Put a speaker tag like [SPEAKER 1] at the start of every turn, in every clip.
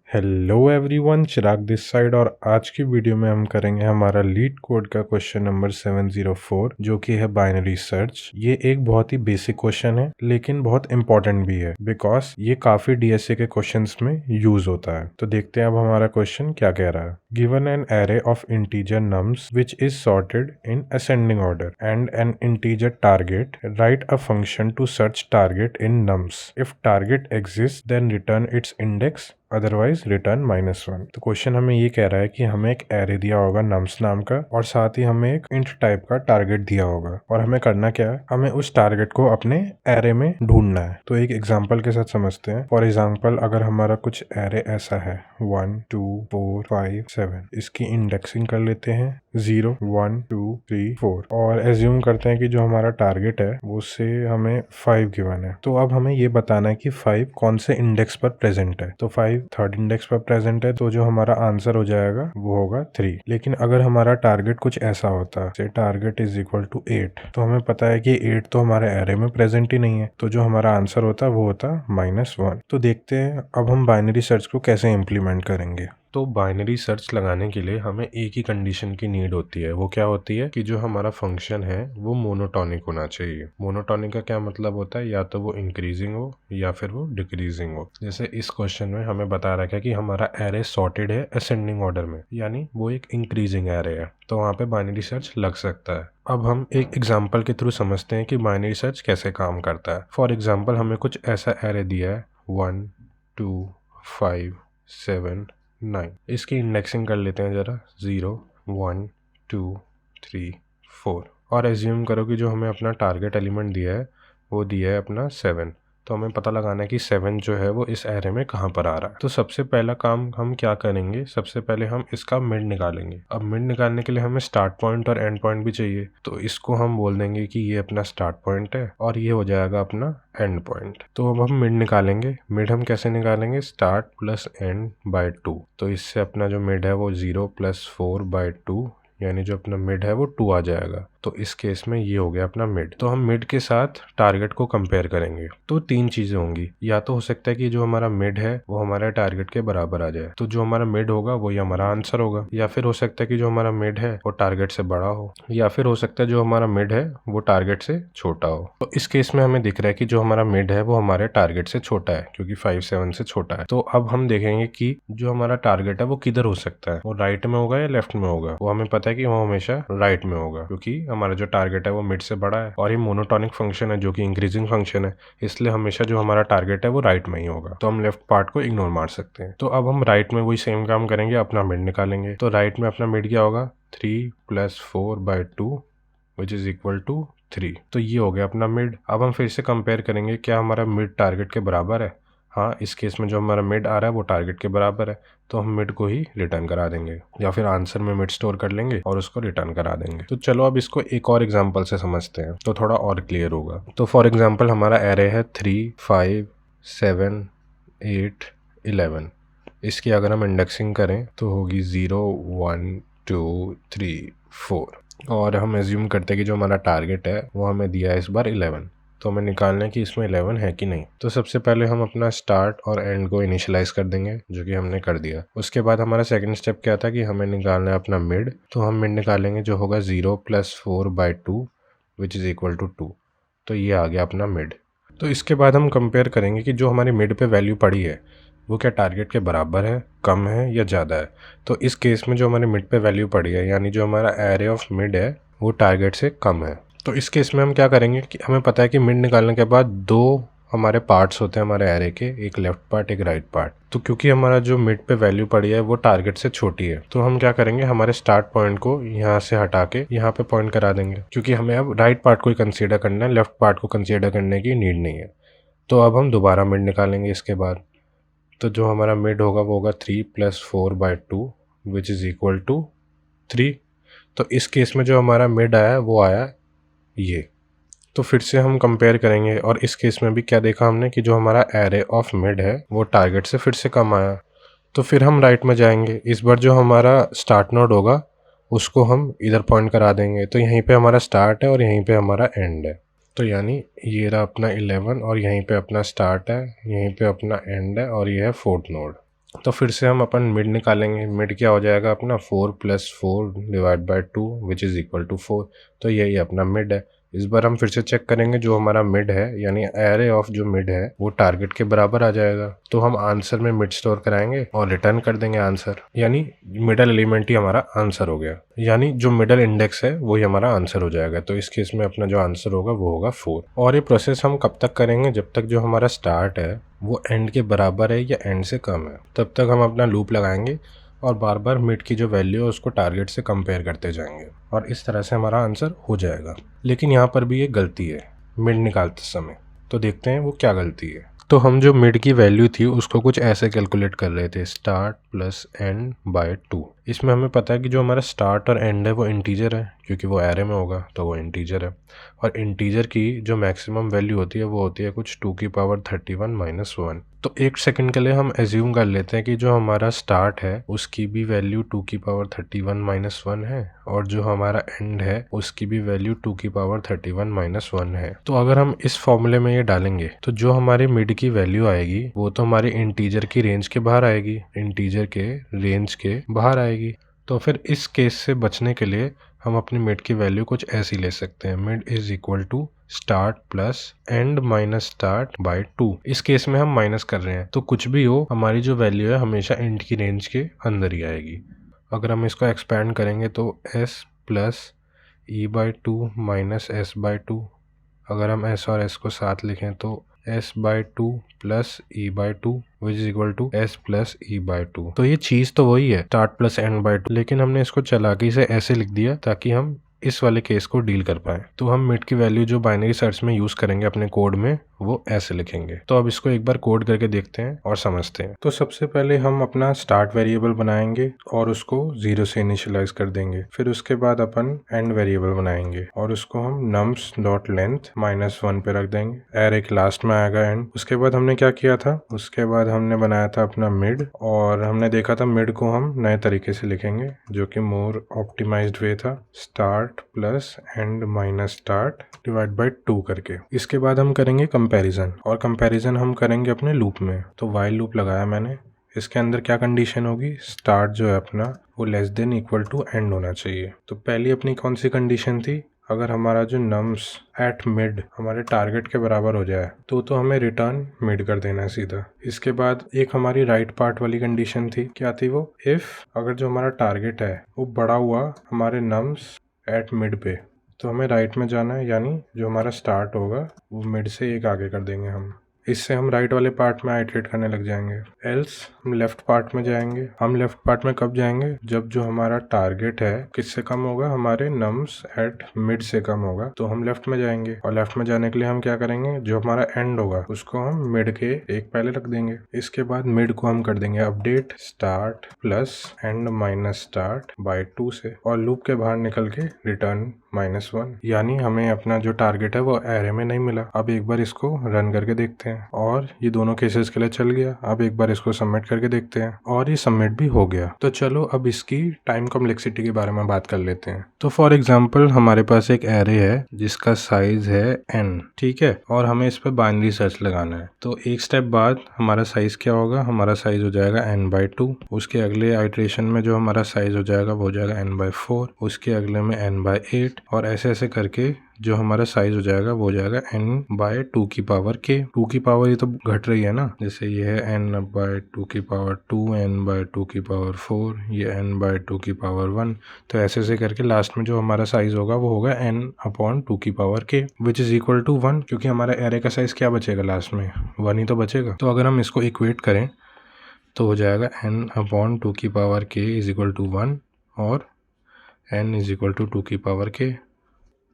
[SPEAKER 1] Hello everyone, Chirag this side. और आज की वीडियो में हम करेंगे हमारा लीड कोड का क्वेश्चन नंबर 704 जो कि है बाइनरी सर्च। ये एक बहुत ही बेसिक क्वेश्चन है लेकिन बहुत इंपॉर्टेंट भी है बिकॉज ये काफी डीएसए के क्वेश्चंस में यूज होता है। तो देखते हैं अब हमारा क्वेश्चन क्या कह रहा है। Given an array of integer nums which is sorted in ascending order and an integer target, write a function to search target in nums. If target exist then return its index, otherwise return -1। तो question हमें ये कह रहा है कि हमें एक array दिया होगा नम्स नाम का और साथ ही हमें एक इंट टाइप का टारगेट दिया होगा और हमें करना क्या है, हमें उस टारगेट को अपने एरे में ढूंढना है। तो एक एग्जांपल के साथ समझते हैं। फॉर एग्जांपल अगर हमारा कुछ एरे ऐसा है 1 2 4 5 7, इसकी इंडेक्सिंग कर लेते हैं 0 1 2 3 4 और एज्यूम करते हैं कि जो हमारा टारगेट है वो से हमें 5 गिवन है। तो अब हमें ये बताना है कि 5 कौन से इंडेक्स पर प्रेजेंट है। तो 5 थर्ड इंडेक्स पर प्रेजेंट है, तो जो हमारा आंसर हो जाएगा वो होगा 3। लेकिन अगर हमारा टारगेट कुछ ऐसा होता है, टारगेट इज इक्वल टू 8, तो हमें पता है कि 8 तो हमारे एरे में प्रेजेंट ही नहीं है, तो जो हमारा आंसर होता वो होता -1। तो देखते हैं अब हम बाइनरी सर्च को कैसे इम्प्लीमेंट करेंगे। तो बाइनरी सर्च लगाने के लिए हमें एक ही कंडीशन की नीड होती है। वो क्या होती है कि जो हमारा फंक्शन है वो मोनोटॉनिक होना चाहिए। मोनोटॉनिक का क्या मतलब होता है, या तो वो इंक्रीजिंग हो या फिर वो डिक्रीजिंग हो। जैसे इस क्वेश्चन में हमें बता रखा है कि हमारा एरे सॉर्टेड है असेंडिंग ऑर्डर में, यानी वो एक इंक्रीजिंग एरे है, तो वहाँ पे बाइनरी सर्च लग सकता है। अब हम एक एग्जाम्पल के थ्रू समझते हैं कि बाइनरी सर्च कैसे काम करता है। फॉर एग्जाम्पल हमें कुछ ऐसा एरे दिया है 1 2 5 7 9। इसकी इंडेक्सिंग कर लेते हैं जरा 0 1 2 3 4 और एज्यूम करो कि जो हमें अपना टारगेट एलिमेंट दिया है वो दिया है अपना 7। तो हमें पता लगाना है कि 7 जो है वो इस एरे में कहाँ पर आ रहा है। तो सबसे पहला काम हम क्या करेंगे, सबसे पहले हम इसका मिड निकालेंगे। अब मिड निकालने के लिए हमें स्टार्ट पॉइंट और एंड पॉइंट भी चाहिए, तो इसको हम बोल देंगे कि ये अपना स्टार्ट पॉइंट है और ये हो जाएगा अपना एंड पॉइंट। तो अब हम मिड निकालेंगे। मिड हम कैसे निकालेंगे, स्टार्ट प्लस एंड बाय 2। तो इससे अपना जो मिड है वो 0 + 4 बाय 2, यानी जो अपना मिड है वो 2 आ जाएगा। तो इस केस में ये हो गया अपना मिड। तो हम मिड के साथ टारगेट को कंपेयर करेंगे। तो 3 चीजें होंगी, या तो हो सकता है कि जो हमारा मिड है वो हमारे टारगेट के बराबर आ जाए, तो जो हमारा मिड होगा वही हमारा आंसर होगा। या फिर हो सकता है कि जो हमारा मिड है वो टारगेट से बड़ा हो, या फिर हो सकता है जो हमारा मिड है वो टारगेट से छोटा हो। तो इस केस में हमें दिख रहा है कि जो हमारा मिड है वो हमारे टारगेट से छोटा है, क्योंकि 5 7 से छोटा है। तो अब हम देखेंगे कि जो हमारा टारगेट है वो किधर हो सकता है, वो राइट में होगा या लेफ्ट में होगा। वो हमें पता है कि वो हमेशा राइट में होगा, क्योंकि हमारा जो टारगेट है वो मिड से बड़ा है और ये मोनोटॉनिक फंक्शन है जो कि इंक्रीजिंग फंक्शन है, इसलिए हमेशा जो हमारा टारगेट है वो राइट में ही होगा। तो हम लेफ्ट पार्ट को इग्नोर मार सकते हैं। तो अब हम राइट में वही सेम काम करेंगे, अपना मिड निकालेंगे। तो राइट में अपना मिड क्या होगा, 3 + 4 by 2 which is equal to 3। तो ये हो गया अपना मिड। अब हम फिर से कंपेयर करेंगे, क्या हमारा मिड टारगेट के बराबर है। हाँ, इस केस में जो हमारा मिड आ रहा है वो टारगेट के बराबर है, तो हम मिड को ही रिटर्न करा देंगे, या फिर आंसर में मिड स्टोर कर लेंगे और उसको रिटर्न करा देंगे। तो चलो अब इसको एक और एग्जांपल से समझते हैं तो थोड़ा और क्लियर होगा। तो फॉर एग्जांपल हमारा एरे है 3 5 7 8 11। इसकी अगर हम इंडेक्सिंग करें तो होगी 0 1 2 3 4 और हम एज्यूम करते हैं कि जो हमारा टारगेट है वो हमें दिया है इस बार 11। तो हमें निकालना है कि इसमें 11 है कि नहीं। तो सबसे पहले हम अपना स्टार्ट और एंड को इनिशियलाइज कर देंगे, जो कि हमने कर दिया। उसके बाद हमारा सेकंड स्टेप क्या था कि हमें निकालना है अपना मिड। तो हम मिड निकालेंगे जो होगा 0 + 4 by 2 which is equal to 2। तो ये आ गया अपना मिड। तो इसके बाद हम कंपेयर करेंगे कि जो हमारी मिड पे वैल्यू पड़ी है वो क्या टारगेट के बराबर है, कम है या ज़्यादा है। तो इस केस में जो हमारे मिड पे वैल्यू पड़ी है, यानी जो हमारा एरे ऑफ मिड है वो टारगेट से कम है। तो इस केस में हम क्या करेंगे कि हमें पता है कि मिड निकालने के बाद 2 हमारे पार्ट्स होते हैं हमारे एरे के, एक लेफ्ट पार्ट एक राइट पार्ट। तो क्योंकि हमारा जो मिड पे वैल्यू पड़ी है वो टारगेट से छोटी है, तो हम क्या करेंगे, हमारे स्टार्ट पॉइंट को यहाँ से हटा के यहाँ पे पॉइंट करा देंगे, क्योंकि हमें अब राइट पार्ट को ही कंसीडर करना है, लेफ्ट पार्ट को कंसीडर करने की नीड नहीं है। तो अब हम दोबारा मिड निकालेंगे इसके बाद। तो जो हमारा मिड होगा वो होगा 3 + 4 by 2 which is equal to 3। तो इस केस में जो हमारा मिड आया वो आया ये। तो फिर से हम कंपेयर करेंगे और इस केस में भी क्या देखा हमने कि जो हमारा एरे ऑफ मिड है वो टारगेट से फिर से कम आया। तो फिर हम राइट में जाएंगे। इस बार जो हमारा स्टार्ट नोड होगा उसको हम इधर पॉइंट करा देंगे। तो यहीं पे हमारा स्टार्ट है और यहीं पे हमारा एंड है। तो यानी ये रहा अपना 11 और यहीं पे अपना स्टार्ट है, यहीं पे अपना एंड है और ये है 4th नोड। तो फिर से हम अपन मिड निकालेंगे। मिड क्या हो जाएगा अपना 4 + 4 divide by 2 which is equal to 4। तो यही अपना मिड है। इस बार हम फिर से चेक करेंगे जो हमारा मिड है यानी एरे ऑफ जो मिड है वो टारगेट के बराबर आ जाएगा। तो हम आंसर में मिड स्टोर कराएंगे और रिटर्न कर देंगे आंसर, यानी मिडल एलिमेंट ही हमारा आंसर हो गया, यानी जो मिडल इंडेक्स है वही हमारा आंसर हो जाएगा। तो इस केस में अपना जो आंसर होगा वो होगा 4। और ये प्रोसेस हम कब तक करेंगे? जब तक जो हमारा स्टार्ट है वो एंड के बराबर है या एंड से कम है, तब तक हम अपना लूप लगाएंगे और बार बार मिड की जो वैल्यू है उसको टारगेट से कंपेयर करते जाएंगे और इस तरह से हमारा आंसर हो जाएगा। लेकिन यहाँ पर भी एक गलती है मिड निकालते समय, तो देखते हैं वो क्या गलती है। तो हम जो मिड की वैल्यू थी उसको कुछ ऐसे कैलकुलेट कर रहे थे, स्टार्ट प्लस एंड बाय 2। इसमें हमें पता है कि जो हमारा स्टार्ट और एंड है वो इंटीजर है, क्योंकि वो एरे में होगा तो वो इंटीजर है। और इंटीजर की जो मैक्सिमम वैल्यू होती है वो होती है कुछ 2 की पावर 31 - 1। तो एक सेकंड के लिए हम एज्यूम कर लेते हैं कि जो हमारा स्टार्ट है उसकी भी वैल्यू 2 की पावर 31 - 1 है और जो हमारा एंड है उसकी भी वैल्यू 2 की पावर 31 - 1 है। तो अगर हम इस फॉर्मूले में ये डालेंगे तो जो हमारे मिड की वैल्यू आएगी वो तो हमारी इंटीजर की रेंज के बाहर आएगी, इंटीजर के रेंज के बाहर आएगी। तो फिर इस केस से बचने के लिए हम अपनी मिड की वैल्यू कुछ ऐसी ले सकते हैं, mid is equal to start plus end minus start by 2। इस केस में हम माइनस कर रहे हैं तो कुछ भी हो हमारी जो वैल्यू है हमेशा एंड की रेंज के अंदर ही आएगी। अगर हम इसको एक्सपैंड करेंगे तो s plus e/2 minus s/2। अगर हम s और s को साथ लिखें तो s/2 plus e/2 which is equal to s plus e/2। तो ये चीज तो वही है स्टार्ट प्लस एंड बाय 2, लेकिन हमने इसको चालाकी से ऐसे लिख दिया ताकि हम इस वाले केस को डील कर पाए। तो हम मिड की वैल्यू जो बाइनरी सर्च में यूज करेंगे अपने कोड में वो ऐसे लिखेंगे। तो अब इसको एक बार कोड करके देखते हैं और समझते हैं। तो सबसे पहले हम अपना स्टार्ट वेरिएबल बनाएंगे और उसको 0 से इनिशियलाइज कर देंगे। फिर उसके बाद अपन एंड वेरिएबल बनाएंगे और उसको हम nums.length -1 पे रख देंगे। एरे के लास्ट में आएगा एंड। उसके बाद हमने क्या किया था, उसके बाद हमने बनाया था अपना मिड और हमने देखा था मिड को हम नए तरीके से लिखेंगे जो कि मोर ऑप्टिमाइज्ड वे था, start plus end minus start divide by 2 करके। इसके बाद हम करेंगे कंपैरिजन और कंपैरिजन हम करेंगे अपने लूप में। तो व्हाइल लूप लगाया मैंने, इसके अंदर क्या कंडीशन होगी, स्टार्ट जो है अपना वो less than equal to end होना चाहिए। तो पहली अपनी कौन सी कंडीशन थी, अगर हमारा जो नम्स एट मिड हमारे टारगेट के बराबर हो जाए तो हमें रिटर्न मिड कर देना है सीधा। इसके बाद एक हमारी राइट पार्ट वाली कंडीशन थी, क्या थी वो, इफ अगर जो हमारा टारगेट है वो बड़ा हुआ हमारे नम्स एट मिड पे तो हमें राइट में जाना है, यानी जो हमारा स्टार्ट होगा वो मिड से एक आगे कर देंगे हम। इससे हम राइट वाले पार्ट में आइटरेट करने लग जाएंगे। एल्स हम लेफ्ट पार्ट में जाएंगे। हम लेफ्ट पार्ट में कब जाएंगे, जब जो हमारा टारगेट है किससे कम होगा, हमारे नम्स एट मिड से कम होगा तो हम लेफ्ट में जाएंगे। और लेफ्ट में जाने के लिए हम क्या करेंगे, जो हमारा एंड होगा उसको हम मिड के एक पहले रख देंगे। इसके बाद मिड को हम कर देंगे update start plus end minus start by 2 से और लूप के बाहर निकल के रिटर्न -1, यानी हमें अपना जो टारगेट है वो एरे में नहीं मिला। अब एक बार इसको रन करके देखते हैं और ये दोनों केसेस के लिए चल गया। अब एक बार इसको सबमिट करके देखते हैं और ये सबमिट भी हो गया। तो चलो अब इसकी टाइम कॉम्प्लेक्सिटी के बारे में बात कर लेते हैं। तो फॉर एग्जांपल हमारे पास एक एरे है जिसका साइज है n, ठीक है, और हमें इस पर बाइनरी सर्च लगाना है। तो एक स्टेप बाद हमारा साइज क्या होगा, हमारा साइज हो जाएगा n/2। उसके अगले आइट्रेशन में जो हमारा साइज हो जाएगा वो हो जाएगा n/4, उसके अगले में n/8 और ऐसे ऐसे करके जो हमारा साइज हो जाएगा वो हो जाएगा n/2 की पावर k। 2 की पावर ये तो घट रही है ना, जैसे ये है n/2 की पावर 2, n/2 की पावर 4, ये n/2 की पावर 1। तो ऐसे ऐसे करके लास्ट में जो हमारा साइज होगा वो होगा n/2 की power k which is equal to 1, क्योंकि हमारा एरे का साइज क्या बचेगा लास्ट में, 1 ही तो बचेगा। तो अगर हम इसको इक्वेट करें तो हो जाएगा n/2 की power k is equal to 1 और n इज इक्वल टू 2 की पावर k।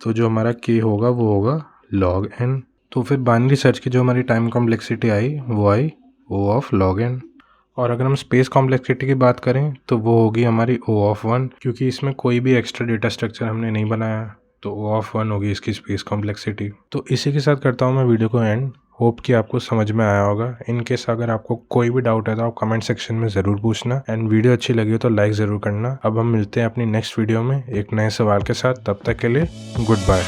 [SPEAKER 1] तो जो हमारा k होगा वो होगा log n। तो फिर बाइनरी सर्च की जो हमारी टाइम कॉम्प्लेक्सिटी आई वो आई O ऑफ log n। और अगर हम स्पेस कॉम्प्लेक्सिटी की बात करें तो वो होगी हमारी O ऑफ 1, क्योंकि इसमें कोई भी एक्स्ट्रा डेटा स्ट्रक्चर हमने नहीं बनाया तो O ऑफ 1 होगी इसकी स्पेस कॉम्प्लेक्सिटी। तो इसी के साथ करता हूँ मैं वीडियो को एंड। होप कि आपको समझ में आया होगा। इन केस अगर आपको कोई भी डाउट है तो आप कमेंट सेक्शन में ज़रूर पूछना एंड वीडियो अच्छी लगी हो तो लाइक ज़रूर करना। अब हम मिलते हैं अपनी नेक्स्ट वीडियो में एक नए सवाल के साथ, तब तक के लिए गुड बाय।